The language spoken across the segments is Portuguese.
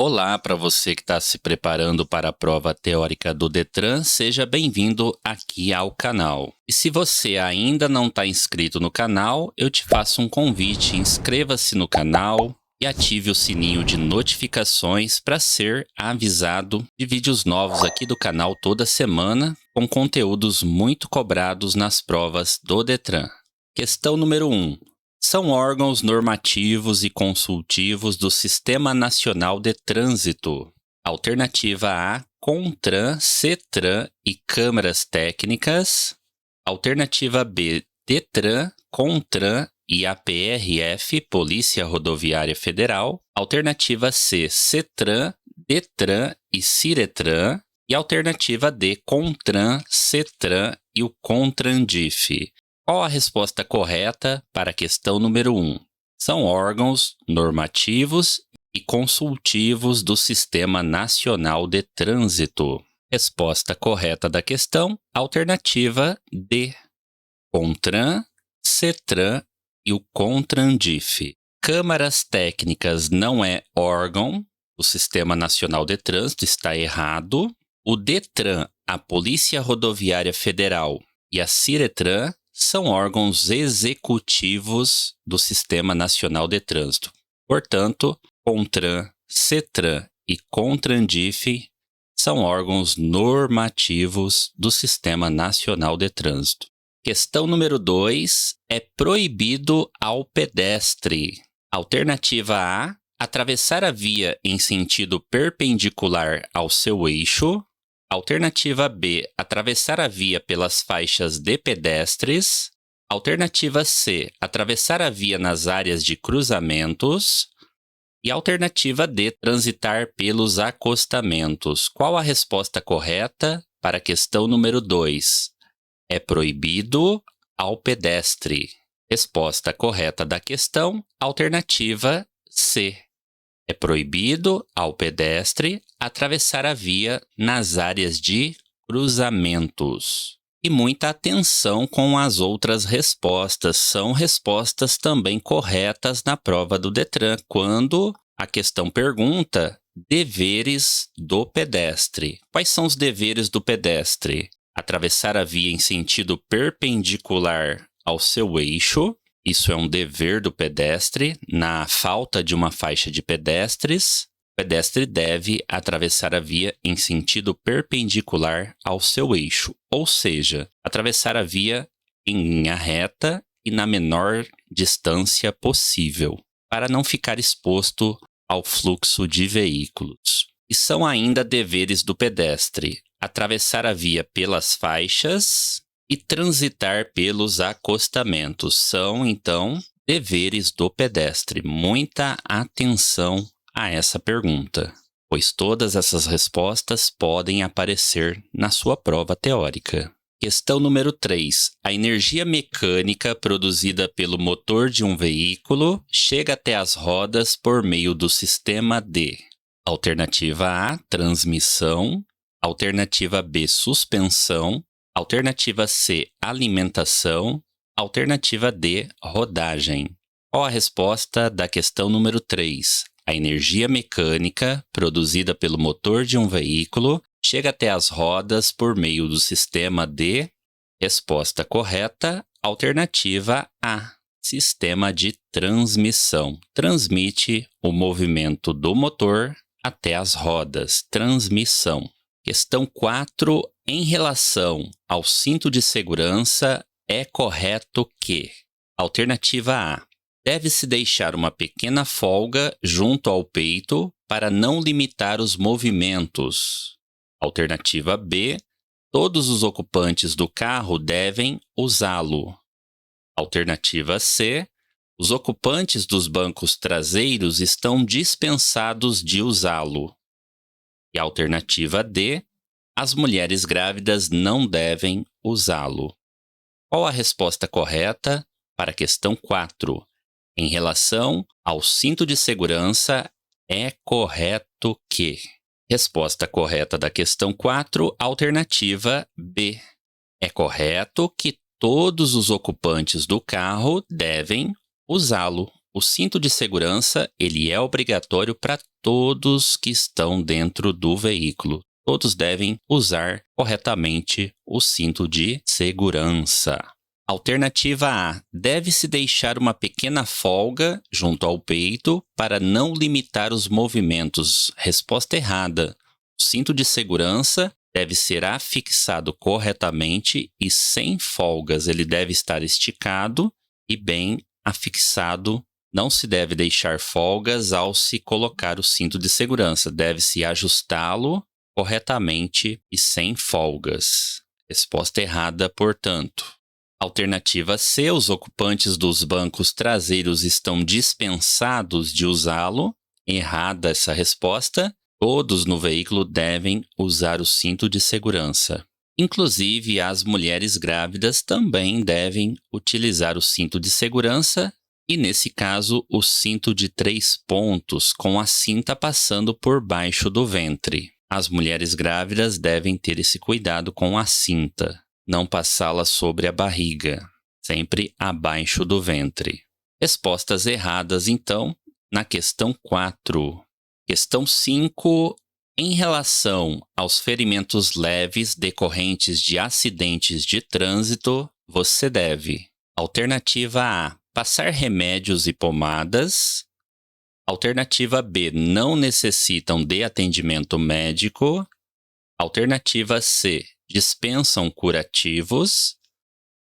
Olá, para você que está se preparando para a prova teórica do Detran, seja bem-vindo aqui ao canal. E se você ainda não está inscrito no canal, eu te faço um convite, inscreva-se no canal e ative o sininho de notificações para ser avisado de vídeos novos aqui do canal toda semana, com conteúdos muito cobrados nas provas do Detran. Questão número 1. São órgãos normativos e consultivos do Sistema Nacional de Trânsito. Alternativa A, CONTRAN, CETRAN e câmaras técnicas. Alternativa B, DETRAN, CONTRAN e APRF, Polícia Rodoviária Federal. Alternativa C, CETRAN, DETRAN e CIRETRAN. E alternativa D, CONTRAN, CETRAN e o CONTRANDIF. Qual a resposta correta para a questão número 1? São órgãos normativos e consultivos do Sistema Nacional de Trânsito. Resposta correta da questão, alternativa D. CONTRAN, CETRAN e o CONTRANDIF. Câmaras técnicas não é órgão, o Sistema Nacional de Trânsito está errado. O DETRAN, a Polícia Rodoviária Federal e a CIRETRAN são órgãos executivos do Sistema Nacional de Trânsito. Portanto, CONTRAN, CETRAN e CONTRANDIF são órgãos normativos do Sistema Nacional de Trânsito. Questão número 2. É proibido ao pedestre. Alternativa A, atravessar a via em sentido perpendicular ao seu eixo. Alternativa B, atravessar a via pelas faixas de pedestres. Alternativa C, atravessar a via nas áreas de cruzamentos. E alternativa D, transitar pelos acostamentos. Qual a resposta correta para a questão número 2? É proibido ao pedestre. Resposta correta da questão, alternativa C. É proibido ao pedestre atravessar a via nas áreas de cruzamentos. E muita atenção com as outras respostas. São respostas também corretas na prova do Detran, quando a questão pergunta deveres do pedestre. Quais são os deveres do pedestre? Atravessar a via em sentido perpendicular ao seu eixo. Isso é um dever do pedestre. Na falta de uma faixa de pedestres, o pedestre deve atravessar a via em sentido perpendicular ao seu eixo, ou seja, atravessar a via em linha reta e na menor distância possível, para não ficar exposto ao fluxo de veículos. E são ainda deveres do pedestre: atravessar a via pelas faixas e transitar pelos acostamentos. São, então, deveres do pedestre. Muita atenção a essa pergunta, pois todas essas respostas podem aparecer na sua prova teórica. Questão número 3. A energia mecânica produzida pelo motor de um veículo chega até as rodas por meio do sistema de: alternativa A, transmissão. Alternativa B, suspensão. Alternativa C, alimentação. Alternativa D, rodagem. Qual a resposta da questão número 3? A energia mecânica produzida pelo motor de um veículo chega até as rodas por meio do sistema de... Resposta correta, alternativa A, sistema de transmissão. Transmite o movimento do motor até as rodas. Transmissão. Questão 4. Em relação ao cinto de segurança, é correto que... Alternativa A. Deve-se deixar uma pequena folga junto ao peito para não limitar os movimentos. Alternativa B. Todos os ocupantes do carro devem usá-lo. Alternativa C. Os ocupantes dos bancos traseiros estão dispensados de usá-lo. E alternativa D. As mulheres grávidas não devem usá-lo. Qual a resposta correta para a questão 4? Em relação ao cinto de segurança, é correto que... Resposta correta da questão 4, alternativa B. É correto que todos os ocupantes do carro devem usá-lo. O cinto de segurança, ele é obrigatório para todos que estão dentro do veículo. Todos devem usar corretamente o cinto de segurança. Alternativa A. Deve-se deixar uma pequena folga junto ao peito para não limitar os movimentos. Resposta errada. O cinto de segurança deve ser afixado corretamente e sem folgas. Ele deve estar esticado e bem afixado. Não se deve deixar folgas ao se colocar o cinto de segurança. Deve-se ajustá-lo corretamente e sem folgas. Resposta errada, portanto. Alternativa C. Os ocupantes dos bancos traseiros estão dispensados de usá-lo. Errada essa resposta. Todos no veículo devem usar o cinto de segurança. Inclusive, as mulheres grávidas também devem utilizar o cinto de segurança e, nesse caso, o cinto de 3 pontos, com a cinta passando por baixo do ventre. As mulheres grávidas devem ter esse cuidado com a cinta, não passá-la sobre a barriga, sempre abaixo do ventre. Respostas erradas, então, na questão 4. Questão 5. Em relação aos ferimentos leves decorrentes de acidentes de trânsito, você deve: alternativa A, passar remédios e pomadas. Alternativa B, não necessitam de atendimento médico. Alternativa C, dispensam curativos.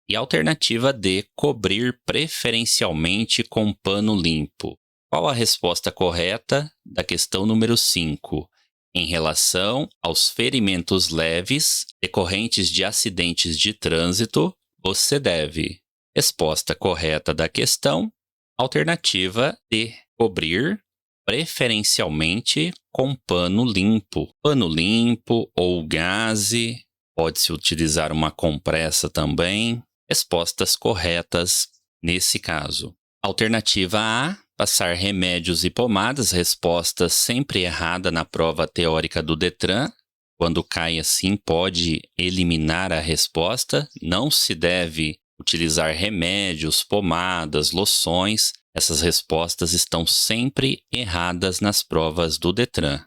E alternativa D, cobrir preferencialmente com pano limpo. Qual a resposta correta da questão número 5? Em relação aos ferimentos leves decorrentes de acidentes de trânsito, você deve: resposta correta da questão, alternativa D, cobrir preferencialmente com pano limpo. Pano limpo ou gaze, pode-se utilizar uma compressa também. Respostas corretas nesse caso. Alternativa A, passar remédios e pomadas. Resposta sempre errada na prova teórica do Detran. Quando cai assim, pode eliminar a resposta. Não se deve utilizar remédios, pomadas, loções. Essas respostas estão sempre erradas nas provas do Detran.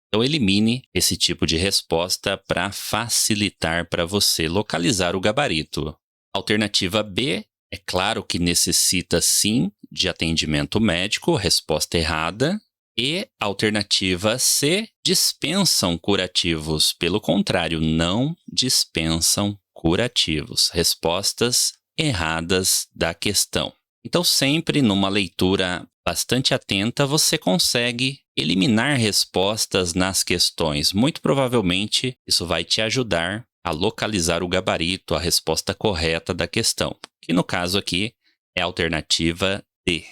Então, elimine esse tipo de resposta para facilitar para você localizar o gabarito. Alternativa B, é claro que necessita sim de atendimento médico, resposta errada. E alternativa C, dispensam curativos. Pelo contrário, não dispensam curativos. Respostas erradas da questão. Então, sempre numa leitura bastante atenta, você consegue eliminar respostas nas questões. Muito provavelmente, isso vai te ajudar a localizar o gabarito, a resposta correta da questão, que no caso aqui é a alternativa D.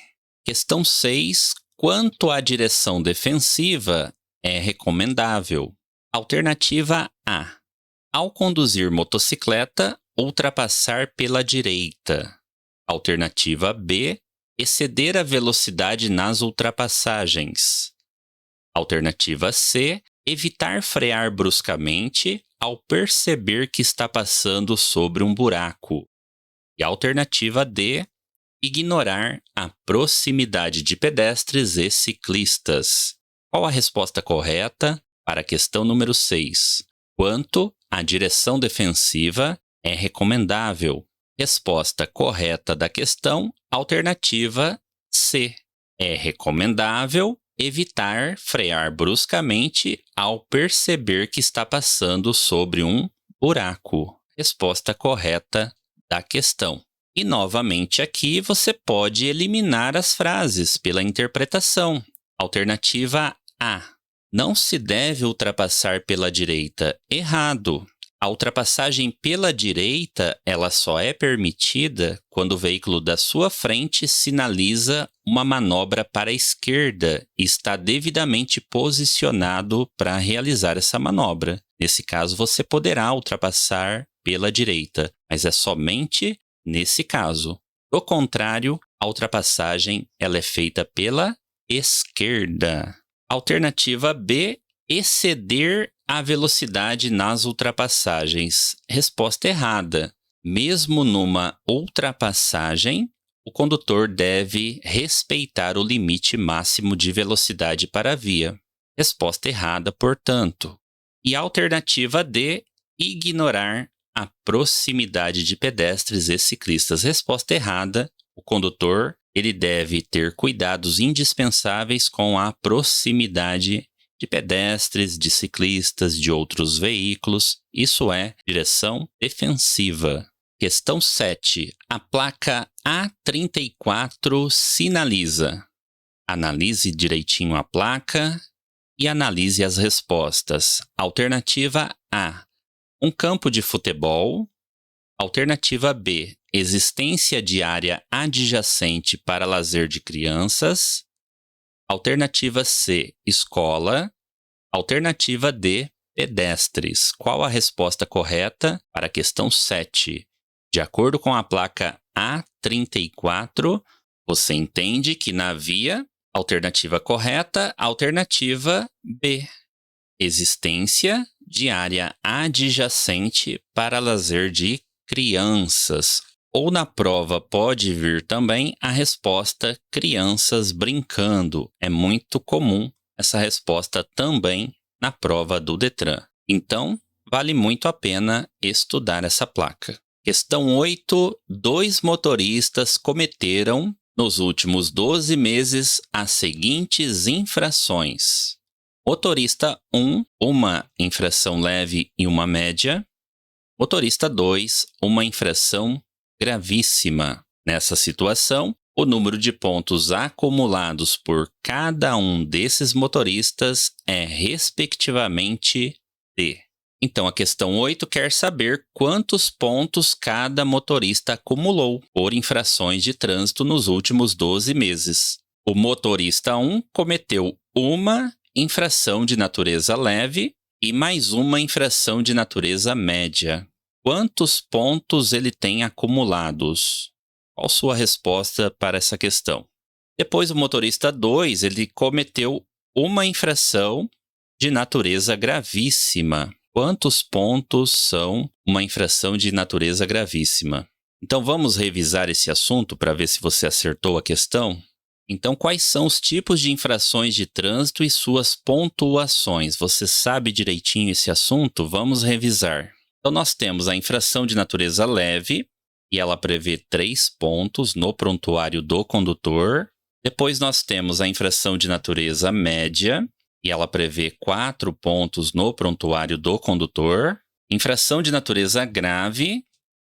Questão 6. Quanto à direção defensiva, é recomendável? Alternativa A. Ao conduzir motocicleta, ultrapassar pela direita. Alternativa B. Exceder a velocidade nas ultrapassagens. Alternativa C. Evitar frear bruscamente ao perceber que está passando sobre um buraco. E alternativa D. Ignorar a proximidade de pedestres e ciclistas. Qual a resposta correta para a questão número 6? Quanto à direção defensiva, é recomendável? Resposta correta da questão, alternativa C. É recomendável evitar frear bruscamente ao perceber que está passando sobre um buraco. Resposta correta da questão. E novamente aqui você pode eliminar as frases pela interpretação. Alternativa A. Não se deve ultrapassar pela direita. Errado. A ultrapassagem pela direita, ela só é permitida quando o veículo da sua frente sinaliza uma manobra para a esquerda e está devidamente posicionado para realizar essa manobra. Nesse caso, você poderá ultrapassar pela direita, mas é somente nesse caso. Do contrário, a ultrapassagem ela é feita pela esquerda. Alternativa B, exceder a velocidade nas ultrapassagens. Resposta errada. Mesmo numa ultrapassagem, o condutor deve respeitar o limite máximo de velocidade para a via. Resposta errada, portanto. E a alternativa D, ignorar a proximidade de pedestres e ciclistas. Resposta errada, o condutor ele deve ter cuidados indispensáveis com a proximidade de pedestres, de ciclistas, de outros veículos. Isso é direção defensiva. Questão 7. A placa A34 sinaliza. Analise direitinho a placa e analise as respostas. Alternativa A, um campo de futebol. Alternativa B, existência de área adjacente para lazer de crianças. Alternativa C, escola. Alternativa D, pedestres. Qual a resposta correta para a questão 7? De acordo com a placa A34, você entende que na via, alternativa correta, alternativa B, existência de área adjacente para lazer de crianças. Ou na prova pode vir também a resposta crianças brincando. É muito comum essa resposta também na prova do Detran. Então, vale muito a pena estudar essa placa. Questão 8. 2 motoristas cometeram, nos últimos 12 meses, as seguintes infrações. Motorista 1, uma infração leve e uma média. Motorista 2, uma infração gravíssima. Nessa situação, o número de pontos acumulados por cada um desses motoristas é, respectivamente, D. Então, a questão 8 quer saber quantos pontos cada motorista acumulou por infrações de trânsito nos últimos 12 meses. O motorista 1 cometeu uma infração de natureza leve e mais uma infração de natureza média. Quantos pontos ele tem acumulados? Qual sua resposta para essa questão? Depois, o motorista 2, ele cometeu uma infração de natureza gravíssima. Quantos pontos são uma infração de natureza gravíssima? Então, vamos revisar esse assunto para ver se você acertou a questão? Então, quais são os tipos de infrações de trânsito e suas pontuações? Você sabe direitinho esse assunto? Vamos revisar. Então, nós temos a infração de natureza leve, e ela prevê 3 pontos no prontuário do condutor. Depois, nós temos a infração de natureza média, e ela prevê 4 pontos no prontuário do condutor. Infração de natureza grave,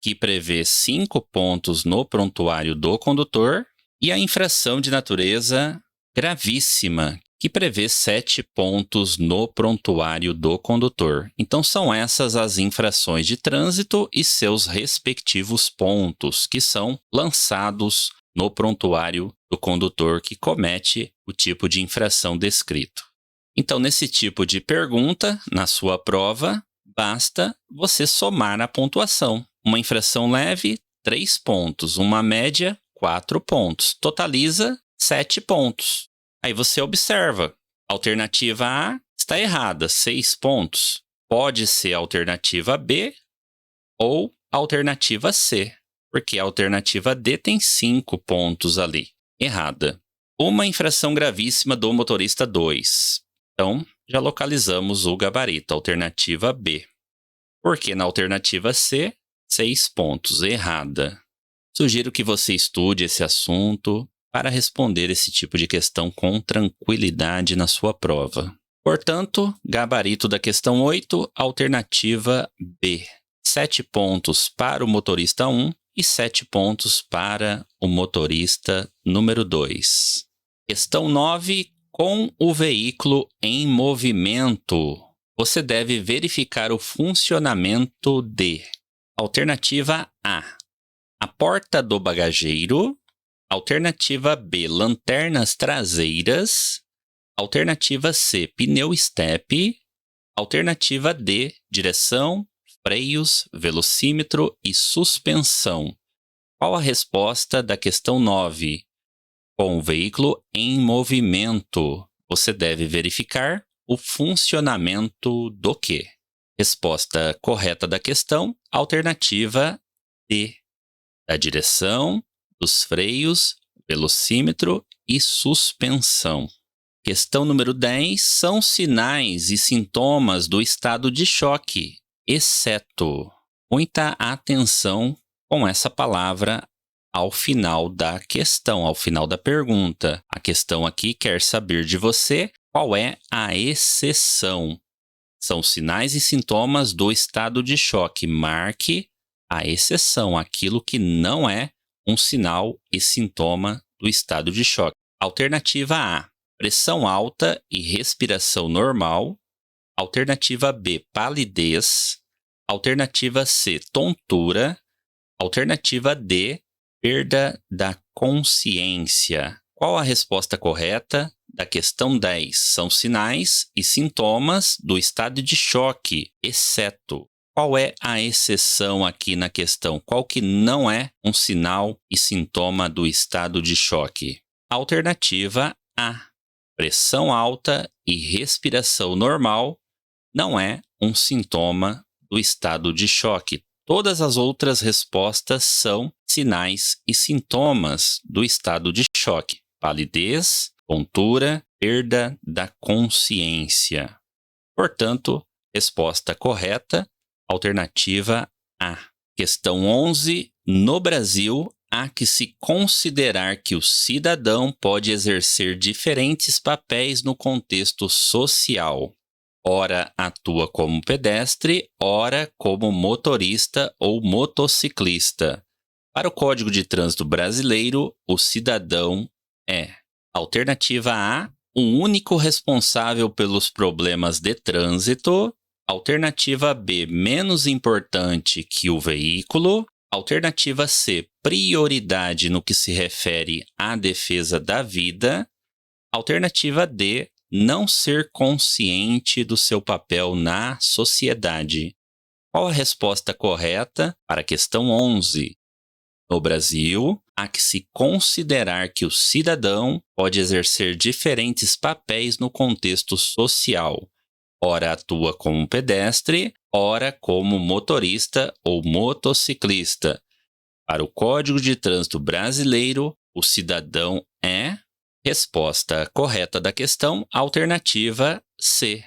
que prevê 5 pontos no prontuário do condutor. E a infração de natureza gravíssima, que prevê 7 pontos no prontuário do condutor. Então, são essas as infrações de trânsito e seus respectivos pontos, que são lançados no prontuário do condutor que comete o tipo de infração descrito. Então, nesse tipo de pergunta, na sua prova, basta você somar a pontuação. Uma infração leve, 3 pontos. Uma média, 4 pontos. Totaliza 7 pontos. Aí você observa, a alternativa A está errada, 6 pontos. Pode ser a alternativa B ou a alternativa C, porque a alternativa D tem 5 pontos ali. Errada. Uma infração gravíssima do motorista 2. Então, já localizamos o gabarito, alternativa B. Porque na alternativa C, 6 pontos. Errada. Sugiro que você estude esse assunto para responder esse tipo de questão com tranquilidade na sua prova. Portanto, gabarito da questão 8, alternativa B. 7 pontos para o motorista 1 e 7 pontos para o motorista número 2. Questão 9, com o veículo em movimento. Você deve verificar o funcionamento de alternativa A, a porta do bagageiro. Alternativa B, lanternas traseiras. Alternativa C, pneu estepe. Alternativa D, direção, freios, velocímetro e suspensão. Qual a resposta da questão 9? Com o veículo em movimento, você deve verificar o funcionamento do quê? Resposta correta da questão, alternativa D, da direção, dos freios, velocímetro e suspensão. Questão número 10. São sinais e sintomas do estado de choque, exceto. Muita atenção com essa palavra ao final da questão, ao final da pergunta. A questão aqui quer saber de você qual é a exceção. São sinais e sintomas do estado de choque. Marque a exceção, aquilo que não é um sinal e sintoma do estado de choque. Alternativa A, pressão alta e respiração normal. Alternativa B, palidez. Alternativa C, tontura. Alternativa D, perda da consciência. Qual a resposta correta da questão 10? São sinais e sintomas do estado de choque, exceto. Qual é a exceção aqui na questão? Qual que não é um sinal e sintoma do estado de choque? Alternativa A, pressão alta e respiração normal não é um sintoma do estado de choque. Todas as outras respostas são sinais e sintomas do estado de choque. Palidez, tontura, perda da consciência. Portanto, resposta correta, alternativa A. Questão 11. No Brasil, há que se considerar que o cidadão pode exercer diferentes papéis no contexto social. Ora atua como pedestre, ora como motorista ou motociclista. Para o Código de Trânsito Brasileiro, o cidadão é: alternativa A, o único responsável pelos problemas de trânsito. Alternativa B, menos importante que o veículo. Alternativa C, prioridade no que se refere à defesa da vida. Alternativa D, não ser consciente do seu papel na sociedade. Qual a resposta correta para a questão 11? No Brasil, há que se considerar que o cidadão pode exercer diferentes papéis no contexto social. Ora atua como pedestre, ora como motorista ou motociclista. Para o Código de Trânsito Brasileiro, o cidadão é... Resposta correta da questão, alternativa C.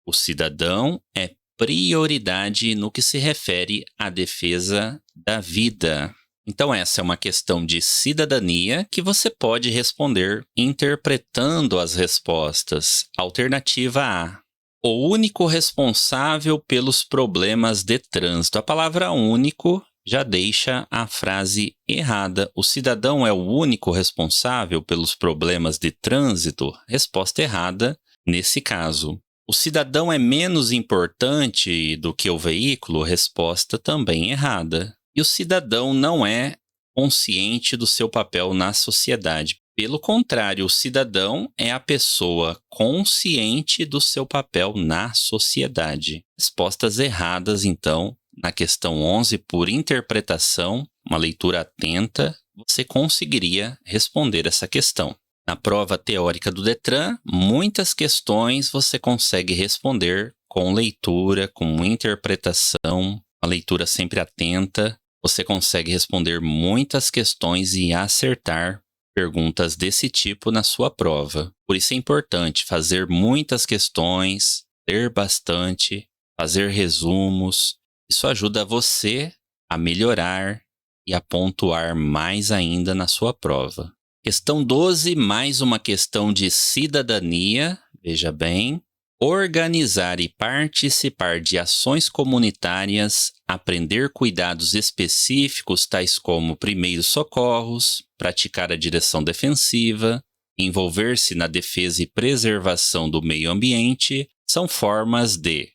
O cidadão é prioridade no que se refere à defesa da vida. Então, essa é uma questão de cidadania que você pode responder interpretando as respostas. Alternativa A. O único responsável pelos problemas de trânsito. A palavra único já deixa a frase errada. O cidadão é o único responsável pelos problemas de trânsito? Resposta errada nesse caso. O cidadão é menos importante do que o veículo? Resposta também errada. E o cidadão não é consciente do seu papel na sociedade. Pelo contrário, o cidadão é a pessoa consciente do seu papel na sociedade. Respostas erradas, então, na questão 11, por interpretação, uma leitura atenta, você conseguiria responder essa questão. Na prova teórica do Detran, muitas questões você consegue responder com leitura, com interpretação, uma leitura sempre atenta. Você consegue responder muitas questões e acertar perguntas desse tipo na sua prova. Por isso é importante fazer muitas questões, ler bastante, fazer resumos. Isso ajuda você a melhorar e a pontuar mais ainda na sua prova. Questão 12, mais uma questão de cidadania. Veja bem. Organizar e participar de ações comunitárias, aprender cuidados específicos tais como primeiros socorros, praticar a direção defensiva, envolver-se na defesa e preservação do meio ambiente, são formas de: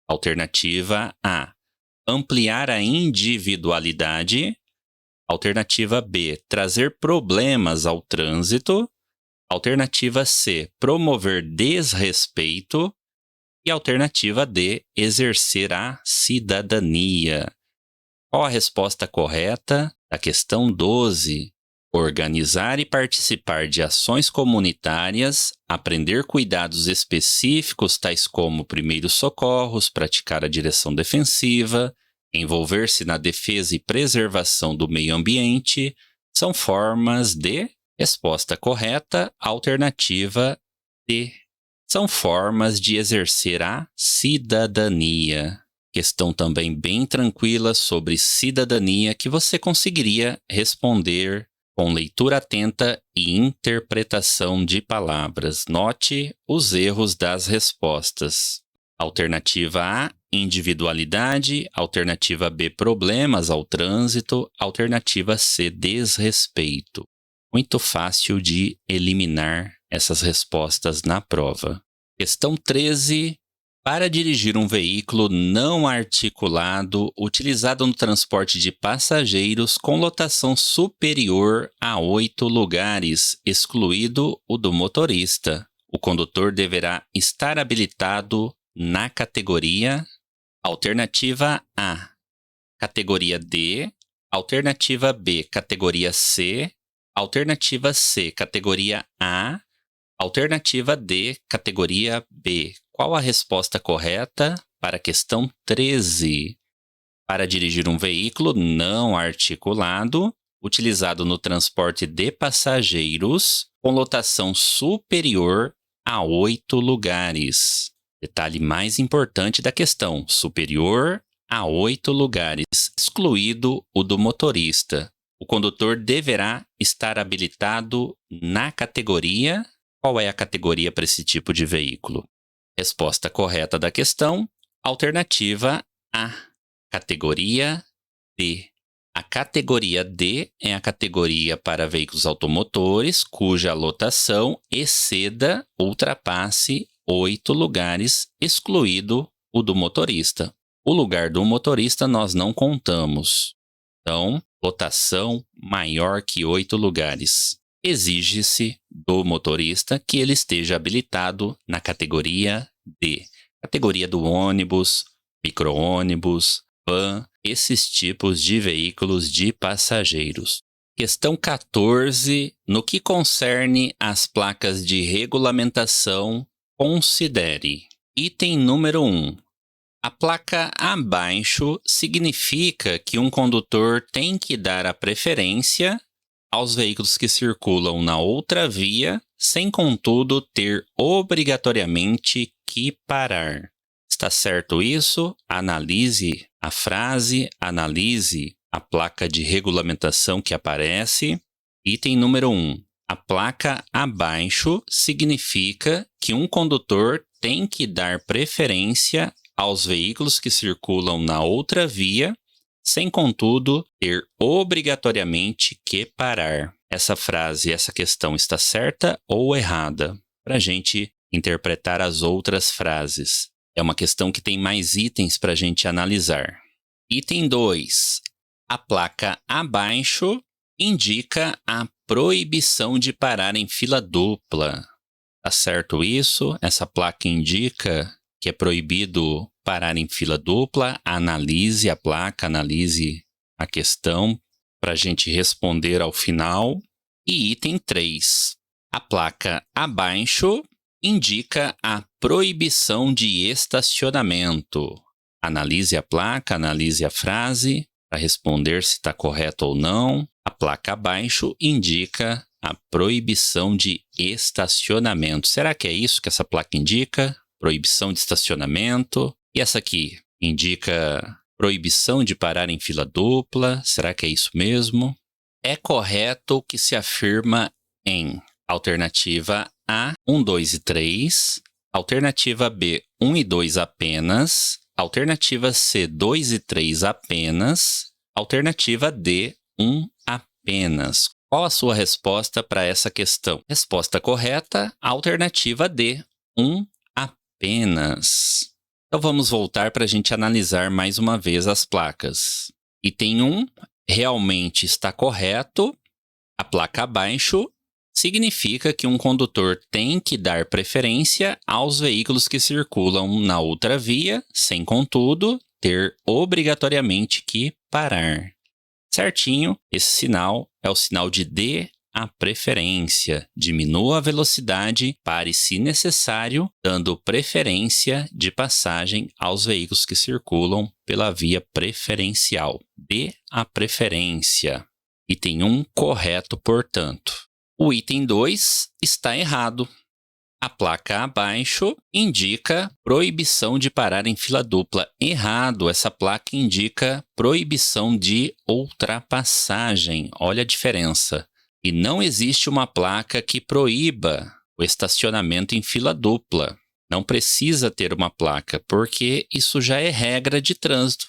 alternativa A, ampliar a individualidade. Alternativa B, trazer problemas ao trânsito. Alternativa C, promover desrespeito. E alternativa D, exercer a cidadania. Qual a resposta correta da questão 12? Organizar e participar de ações comunitárias, aprender cuidados específicos tais como primeiros socorros, praticar a direção defensiva, envolver-se na defesa e preservação do meio ambiente, são formas de resposta correta, alternativa D. São formas de exercer a cidadania. Questão também bem tranquila sobre cidadania que você conseguiria responder com leitura atenta e interpretação de palavras. Note os erros das respostas. Alternativa A, individualidade. Alternativa B, problemas ao trânsito. Alternativa C, desrespeito. Muito fácil de eliminar essas respostas na prova. Questão 13. Para dirigir um veículo não articulado utilizado no transporte de passageiros com lotação superior a 8 lugares, excluído o do motorista, o condutor deverá estar habilitado na categoria alternativa A, categoria D, alternativa B, categoria C, alternativa C, categoria A, alternativa D, categoria B. Qual a resposta correta para a questão 13? Para dirigir um veículo não articulado, utilizado no transporte de passageiros, com lotação superior a 8 lugares. Detalhe mais importante da questão: superior a 8 lugares, excluído o do motorista. O condutor deverá estar habilitado na categoria. Qual é a categoria para esse tipo de veículo? Resposta correta da questão, alternativa A, categoria D. A categoria D é a categoria para veículos automotores cuja lotação exceda, ultrapasse 8 lugares, excluído o do motorista. O lugar do motorista nós não contamos. Então, lotação maior que 8 lugares. Exige-se do motorista que ele esteja habilitado na categoria D. Categoria do ônibus, micro-ônibus, van, esses tipos de veículos de passageiros. Questão 14. No que concerne às placas de regulamentação, considere. Item número 1. A placa abaixo significa que um condutor tem que dar a preferência aos veículos que circulam na outra via, sem contudo ter obrigatoriamente que parar. Está certo isso? Analise a frase, analise a placa de regulamentação que aparece. Item número 1. A placa abaixo significa que um condutor tem que dar preferência aos veículos que circulam na outra via, sem contudo ter obrigatoriamente que parar. Essa frase, essa questão está certa ou errada? Para a gente interpretar as outras frases. É uma questão que tem mais itens para a gente analisar. Item 2. A placa abaixo indica a proibição de parar em fila dupla. Está certo isso? Essa placa indica que é proibido parar em fila dupla. Analise a placa, analise a questão para a gente responder ao final. E item 3. A placa abaixo indica a proibição de estacionamento. Analise a placa, analise a frase para responder se está correto ou não. A placa abaixo indica a proibição de estacionamento. Será que é isso que essa placa indica? Proibição de estacionamento. E essa aqui indica proibição de parar em fila dupla. Será que é isso mesmo? É correto o que se afirma em alternativa A, 1, 2 e 3. Alternativa B, 1 e 2 apenas. Alternativa C, 2 e 3 apenas. Alternativa D, 1 apenas. Qual a sua resposta para essa questão? Resposta correta, alternativa D, 1 apenas. Então vamos voltar para a gente analisar mais uma vez as placas. Item 1, realmente está correto. A placa abaixo significa que um condutor tem que dar preferência aos veículos que circulam na outra via, sem, contudo, ter obrigatoriamente que parar. Certinho, esse sinal é o sinal de dê a preferência. Diminua a velocidade, pare se necessário, dando preferência de passagem aos veículos que circulam pela via preferencial. Dê a preferência. Item 1, correto, portanto. O item 2 está errado. A placa abaixo indica proibição de parar em fila dupla. Errado, essa placa indica proibição de ultrapassagem. Olha a diferença. E não existe uma placa que proíba o estacionamento em fila dupla. Não precisa ter uma placa, porque isso já é regra de trânsito.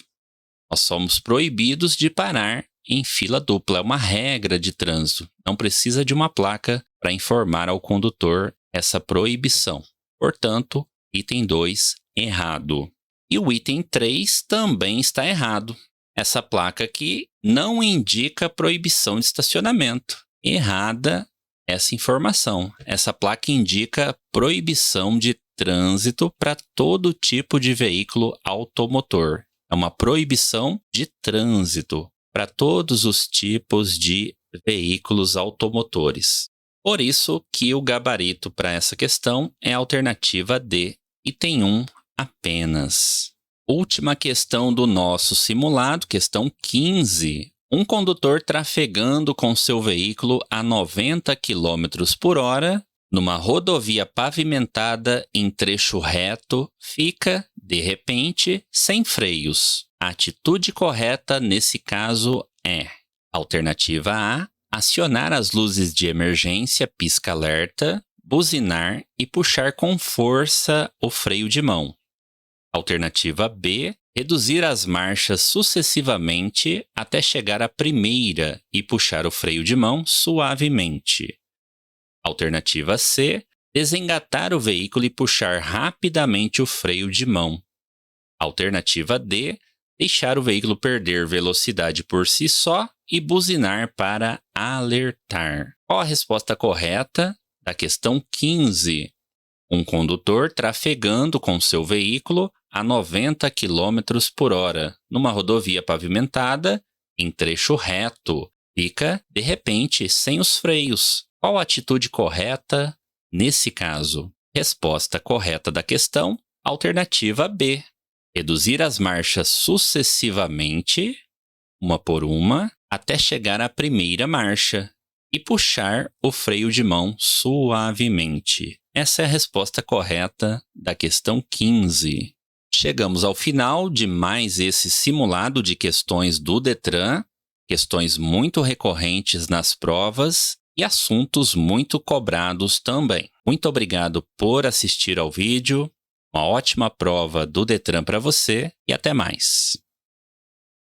Nós somos proibidos de parar em fila dupla. É uma regra de trânsito. Não precisa de uma placa para informar ao condutor essa proibição. Portanto, item 2, errado. E o item 3 também está errado. Essa placa aqui não indica proibição de estacionamento. Errada essa informação. Essa placa indica proibição de trânsito para todo tipo de veículo automotor. É uma proibição de trânsito para todos os tipos de veículos automotores. Por isso que o gabarito para essa questão é a alternativa D, item 1 apenas. Última questão do nosso simulado, questão 15. Um condutor trafegando com seu veículo a 90 km por hora numa rodovia pavimentada em trecho reto fica, de repente, sem freios. A atitude correta nesse caso é: alternativa A, acionar as luzes de emergência pisca-alerta, buzinar e puxar com força o freio de mão. Alternativa B, reduzir as marchas sucessivamente até chegar à primeira e puxar o freio de mão suavemente. Alternativa C, desengatar o veículo e puxar rapidamente o freio de mão. Alternativa D, deixar o veículo perder velocidade por si só e buzinar para alertar. Qual a resposta correta da questão 15? Um condutor trafegando com seu veículo a 90 km por hora numa rodovia pavimentada em trecho reto fica, de repente, sem os freios. Qual a atitude correta nesse caso? Resposta correta da questão, alternativa B. Reduzir as marchas sucessivamente, uma por uma, até chegar à primeira marcha e puxar o freio de mão suavemente. Essa é a resposta correta da questão 15. Chegamos ao final de mais esse simulado de questões do Detran, questões muito recorrentes nas provas e assuntos muito cobrados também. Muito obrigado por assistir ao vídeo. Uma ótima prova do Detran para você e até mais.